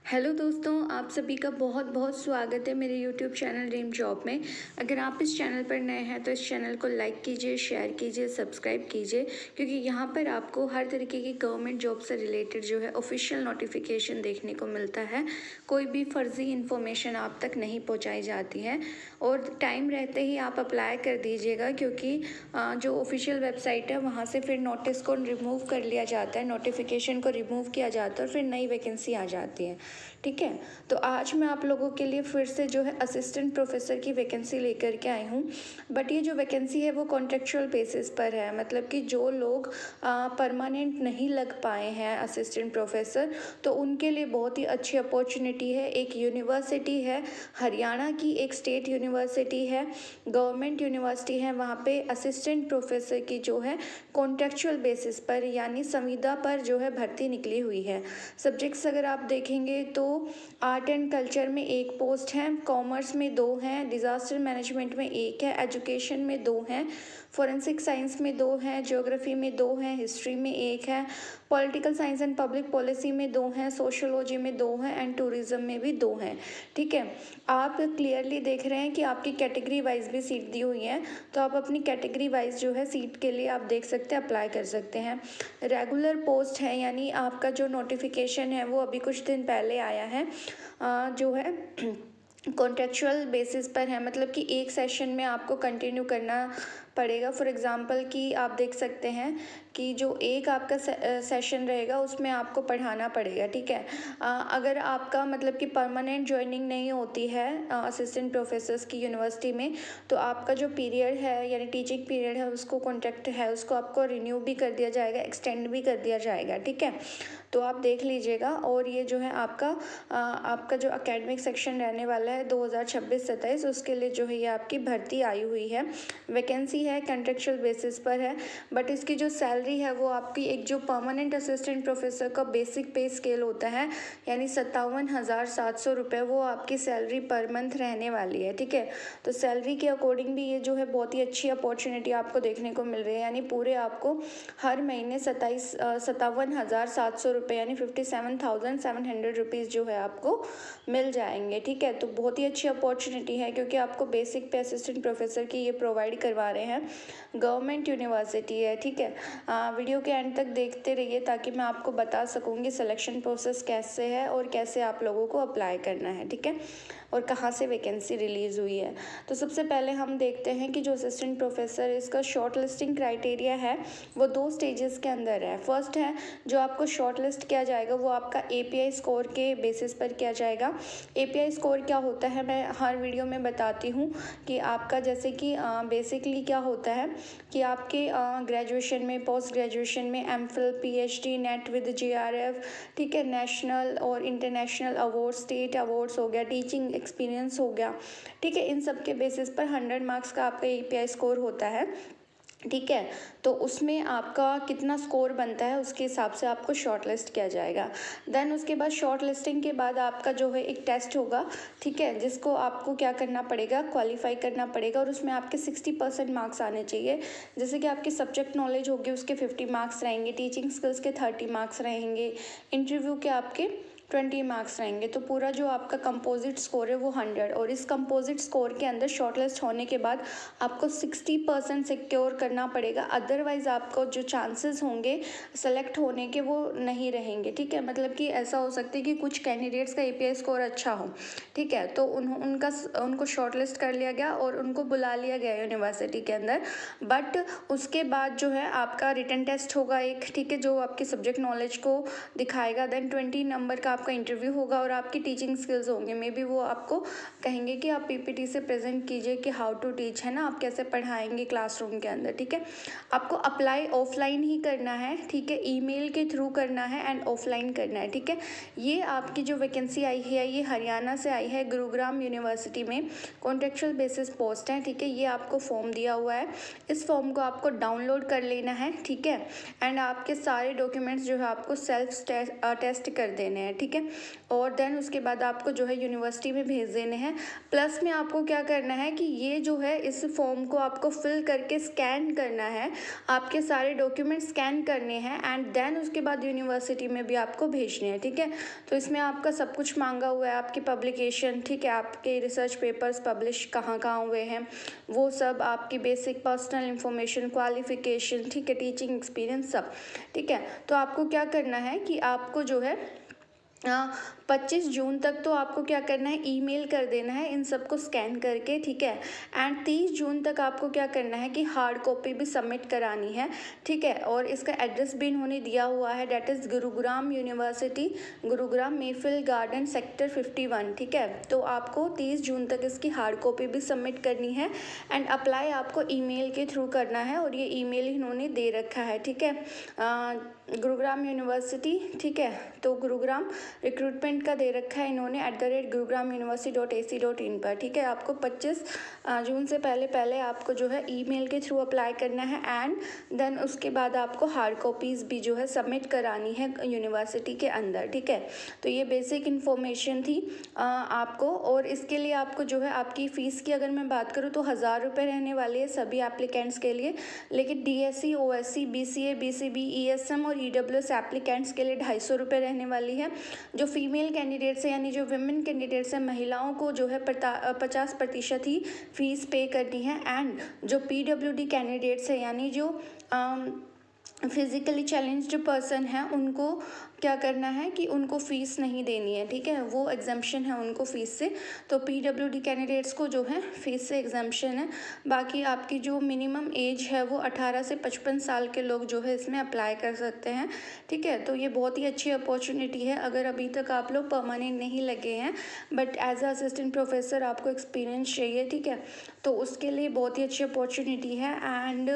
Hello दोस्तों, आप सभी का बहुत बहुत स्वागत है मेरे यूट्यूब चैनल ड्रीम जॉब में। अगर आप इस चैनल पर नए हैं तो इस चैनल को लाइक कीजिए, शेयर कीजिए, सब्सक्राइब कीजिए, क्योंकि यहाँ पर आपको हर तरीके की गवर्नमेंट जॉब से रिलेटेड जो है ऑफिशियल नोटिफिकेशन देखने को मिलता है। कोई भी फर्जी इन्फॉर्मेशन आप तक नहीं पहुँचाई जाती है और टाइम रहते ही आप अप्लाई कर दीजिएगा, क्योंकि जो ऑफिशियल वेबसाइट है वहाँ से फिर नोटिस को रिमूव कर लिया जाता है, नोटिफिकेशन को रिमूव किया जाता है और फिर नई वैकेंसी आ जाती है। ठीक है, तो आज मैं आप लोगों के लिए फिर से जो है असिस्टेंट प्रोफेसर की वैकेंसी लेकर के आई हूँ। बट ये जो वैकेंसी है वो कॉन्ट्रेक्चुअल बेसिस पर है, मतलब कि जो लोग परमानेंट नहीं लग पाए हैं असिस्टेंट प्रोफेसर, तो उनके लिए बहुत ही अच्छी अपॉर्चुनिटी है। एक यूनिवर्सिटी है हरियाणा की, एक स्टेट यूनिवर्सिटी है, गवर्नमेंट यूनिवर्सिटी है, वहाँ पे असिस्टेंट प्रोफेसर की जो है कॉन्ट्रेक्चुअल बेसिस पर यानी संविदा पर जो है भर्ती निकली हुई है। सब्जेक्ट्स अगर आप देखेंगे तो आर्ट एंड कल्चर में एक पोस्ट है, कॉमर्स में 2 हैं, डिज़ास्टर मैनेजमेंट में 1 है, एजुकेशन में 2 हैं, फोरेंसिक साइंस में 2 हैं, ज्योग्राफी में 2 हैं, हिस्ट्री में 1 है, political science and public policy में 2 हैं, सोशियोलॉजी में 2 हैं एंड टूरिज्म में भी 2 हैं। ठीक है, आप क्लियरली देख रहे हैं कि आपकी कैटेगरी वाइज भी सीट दी हुई है, तो आप अपनी कैटेगरी वाइज जो है सीट के लिए आप देख सकते हैं, अप्लाई कर सकते हैं। रेगुलर पोस्ट है, यानी आपका जो नोटिफिकेशन है वो अभी कुछ दिन पहले आया है, जो है कॉन्ट्रेक्चुअल बेसिस पर है, मतलब कि एक सेशन में आपको कंटिन्यू करना पड़ेगा। फॉर एग्ज़ाम्पल कि आप देख सकते हैं कि जो एक आपका सेशन रहेगा उसमें आपको पढ़ाना पड़ेगा। ठीक है, अगर आपका मतलब कि परमानेंट ज्वाइनिंग नहीं होती है असिस्टेंट प्रोफेसर्स की यूनिवर्सिटी में, तो आपका जो पीरियड है यानी टीचिंग पीरियड है उसको कॉन्ट्रैक्ट है उसको आपको रिन्यू भी कर दिया जाएगा, एक्सटेंड भी कर दिया जाएगा। ठीक है, तो आप देख लीजिएगा। और ये जो है आपका जो एकेडमिक सेक्शन रहने वाला है 2026-27, उसके लिए जो है ये आपकी भर्ती आई हुई है। वैकेंसी है, कॉन्ट्रेक्चुअल बेसिस पर है, बट इसकी जो सैलरी है वो आपकी एक जो परमानेंट असिस्टेंट प्रोफेसर का बेसिक पे स्केल होता है यानी 57,700 रुपये, वो आपकी सैलरी पर मंथ रहने वाली है। ठीक है, तो सैलरी के अकॉर्डिंग भी ये जो है बहुत ही अच्छी अपॉर्चुनिटी आपको देखने को मिल रही है, यानी पूरे आपको हर महीने 57,700 रुपये यानी 57,700 रुपीज़ जो है आपको मिल जाएंगे। ठीक है, तो बहुत ही अच्छी अपॉर्चुनिटी है, क्योंकि आपको बेसिक पे असिस्टेंट प्रोफेसर की ये प्रोवाइड करवा रहे हैं, गवर्नमेंट यूनिवर्सिटी है। ठीक है, वीडियो के एंड तक देखते रहिए ताकि मैं आपको बता सकूँगी सिलेक्शन प्रोसेस कैसे है और कैसे आप लोगों को अप्लाई करना है। ठीक है, और कहाँ से वैकेंसी रिलीज़ हुई है। तो सबसे पहले हम देखते हैं कि जो असिस्टेंट प्रोफेसर इसका शॉर्ट लिस्टिंग क्राइटेरिया है वो 2 स्टेजेस के अंदर है। फर्स्ट है जो आपको शॉर्ट लिस्ट किया जाएगा वो आपका API स्कोर के बेसिस पर किया जाएगा। API स्कोर क्या होता है मैं हर वीडियो में बताती हूँ कि आपका जैसे कि बेसिकली क्या होता है कि आपके ग्रेजुएशन में, पोस्ट ग्रेजुएशन में MPhil, PhD, net with JRF, ठीक है, नेशनल और इंटरनेशनल अवार्ड, स्टेट अवार्ड्स हो गया, टीचिंग एक्सपीरियंस हो गया। ठीक है, इन सब के बेसिस पर 100 मार्क्स का आपका API स्कोर होता है। ठीक है, तो उसमें आपका कितना स्कोर बनता है उसके हिसाब से आपको शॉर्ट लिस्ट किया जाएगा। देन उसके बाद शॉर्ट लिस्टिंग के बाद आपका जो है एक टेस्ट होगा। ठीक है, जिसको आपको क्या करना पड़ेगा, क्वालिफाई करना पड़ेगा, और उसमें आपके 60% मार्क्स आने चाहिए। जैसे कि आपकी सब्जेक्ट नॉलेज होगी उसके 50 मार्क्स रहेंगे, टीचिंग स्किल्स के 30 मार्क्स रहेंगे, इंटरव्यू के आपके 20 मार्क्स रहेंगे। तो पूरा जो आपका कंपोजिट स्कोर है वो 100, और इस कंपोजिट स्कोर के अंदर शॉर्टलिस्ट होने के बाद आपको 60% सिक्योर करना पड़ेगा, अदरवाइज़ आपको जो चांसेस होंगे सेलेक्ट होने के वो नहीं रहेंगे। ठीक है, मतलब कि ऐसा हो सकता है कि कुछ कैंडिडेट्स का API स्कोर अच्छा हो, ठीक है, तो उनको शॉर्टलिस्ट कर लिया गया और उनको बुला लिया गया यूनिवर्सिटी के अंदर, बट उसके बाद जो है आपका रिटन टेस्ट होगा एक, ठीक है, जो आपके सब्जेक्ट नॉलेज को दिखाएगा। देन 20 नंबर का आपका इंटरव्यू होगा और आपकी टीचिंग स्किल्स होंगे। मे बी वो आपको कहेंगे कि आप PPT से प्रेजेंट कीजिए कि हाउ टू टीच, है ना, आप कैसे पढ़ाएंगे क्लासरूम के अंदर। ठीक है, आपको अप्लाई ऑफलाइन ही करना है। ठीक है, ईमेल के थ्रू करना है एंड ऑफलाइन करना है। ठीक है, ये आपकी जो वैकेंसी आई है ये हरियाणा से आई है, गुरुग्राम यूनिवर्सिटी में कॉन्ट्रेक्चुअल बेसिस पोस्ट है। ठीक है, ये आपको फॉर्म दिया हुआ है, इस फॉर्म को आपको डाउनलोड कर लेना है। ठीक है, एंड आपके सारे डॉक्यूमेंट्स जो है आपको सेल्फ टेस्ट कर देने हैं। ठीक ठीक है। और देन उसके बाद आपको जो है यूनिवर्सिटी में भेज देने हैं। प्लस में आपको क्या करना है कि ये जो है इस फॉर्म को आपको फिल करके स्कैन करना है, आपके सारे डॉक्यूमेंट स्कैन करने हैं एंड देन उसके बाद यूनिवर्सिटी में भी आपको भेजने हैं, ठीक है। तो इसमें आपका सब कुछ मांगा हुआ है, आपकी पब्लिकेशन, ठीक है, आपके रिसर्च पेपर्स पब्लिश कहाँ कहाँ हुए हैं वो सब, आपकी बेसिक पर्सनल इंफॉर्मेशन, क्वालिफिकेशन, ठीक है, टीचिंग एक्सपीरियंस सब, ठीक है। तो आपको क्या करना है कि आपको जो है 25 जून तक तो आपको क्या करना है, ईमेल कर देना है इन सबको स्कैन करके, ठीक है। एंड 30 जून तक आपको क्या करना है कि हार्ड कॉपी भी सबमिट करानी है, ठीक है। और इसका एड्रेस भी इन्होंने दिया हुआ है, that is Gurugram university, Gurugram Mayfield garden sector 51, ठीक है। तो आपको 30 जून तक इसकी हार्ड कॉपी भी सबमिट करनी है एंड अप्लाई आपको ईमेल के थ्रू करना है और ये ईमेल इन्होंने दे रखा है, ठीक है। गुरुग्राम यूनिवर्सिटी, ठीक है। तो गुरुग्राम रिक्रूटमेंट का दे रखा है इन्होंने @gurugramuniversity.ac.in पर, ठीक है। आपको 25 जून से पहले आपको जो है ईमेल के थ्रू अप्लाई करना है एंड देन उसके बाद आपको हार्ड कॉपीज़ भी जो है सबमिट करानी है यूनिवर्सिटी के अंदर, ठीक है। तो ये बेसिक इन्फॉर्मेशन थी आपको। और इसके लिए आपको जो है आपकी फ़ीस की अगर मैं बात करूँ तो 1000 रुपये रहने वाली है सभी एप्लीकेंट्स के लिए, लेकिन DSC, OSC, BCA, BCB, ESM और EWS एप्लीकेंट्स के लिए 250 रुपये रहने वाली है। जो फीमेल कैंडिडेट्स हैं यानी जो विमेन कैंडिडेट्स हैं, महिलाओं को जो है 50% ही फीस पे करनी है एंड जो PWD कैंडिडेट्स हैं यानी जो फिज़िकली चैलेंज्ड पर्सन हैं उनको क्या करना है कि उनको फ़ीस नहीं देनी है, ठीक है, वो एग्जाम्पशन है उनको फ़ीस से। तो PWD कैंडिडेट्स को जो है फ़ीस से एग्जाम्पशन है। बाकी आपकी जो मिनिमम एज है वो 18 से 55 साल के लोग जो है इसमें अप्लाई कर सकते हैं, ठीक है। तो ये बहुत ही अच्छी अपॉर्चुनिटी है अगर अभी तक आप लोग परमानेंट नहीं लगे हैं but as a assistant professor आपको एक्सपीरियंस चाहिए, ठीक है। तो उसके लिए बहुत ही अच्छी अपॉर्चुनिटी है एंड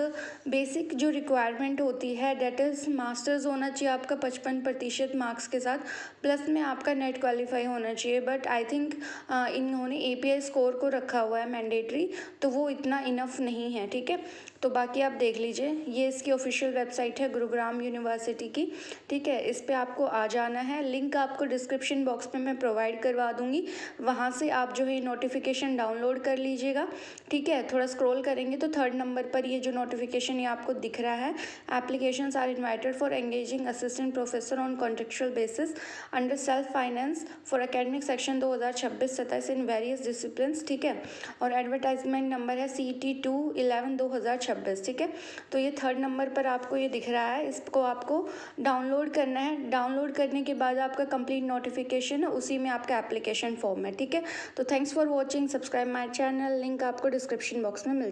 बेसिक जो रिक्वायरमेंट होती है डेट इज़ मास्टर्स होना चाहिए आपका 55% मार्क्स के साथ, प्लस में आपका नेट क्वालिफाई होना चाहिए। बट आई थिंक इन्होंने API स्कोर को रखा हुआ है मैंडेटरी, तो वो इतना इनफ नहीं है, ठीक है। तो बाकी आप देख लीजिए, ये इसकी ऑफिशियल वेबसाइट है गुरुग्राम यूनिवर्सिटी की, ठीक है। इस पर आपको आ जाना है, लिंक आपको डिस्क्रिप्शन बॉक्स में मैं प्रोवाइड करवा दूँगी, वहाँ से आप जो है नोटिफिकेशन डाउनलोड कर लीजिएगा, ठीक है। थोड़ा स्क्रॉल करेंगे तो 3rd नंबर पर ये जो नोटिफिकेशन ये आपको दिख रहा है, applications are invited for engaging assistant professor on contractual basis under self finance for academic section 2026-27 in various disciplines, ठीक है। और एडवर्टाइजमेंट नंबर है CT2/11/2026, ठीक है। तो ये 3rd नंबर पर आपको ये दिख रहा है, इसको आपको डाउनलोड करना है। डाउनलोड करने के बाद आपका कंप्लीट नोटिफिकेशन है, उसी में आपका एप्लीकेशन फॉर्म है, ठीक है। तो thanks for watching, subscribe my channel, link आपको डिस्क्रिप्शन बॉक्स में मिल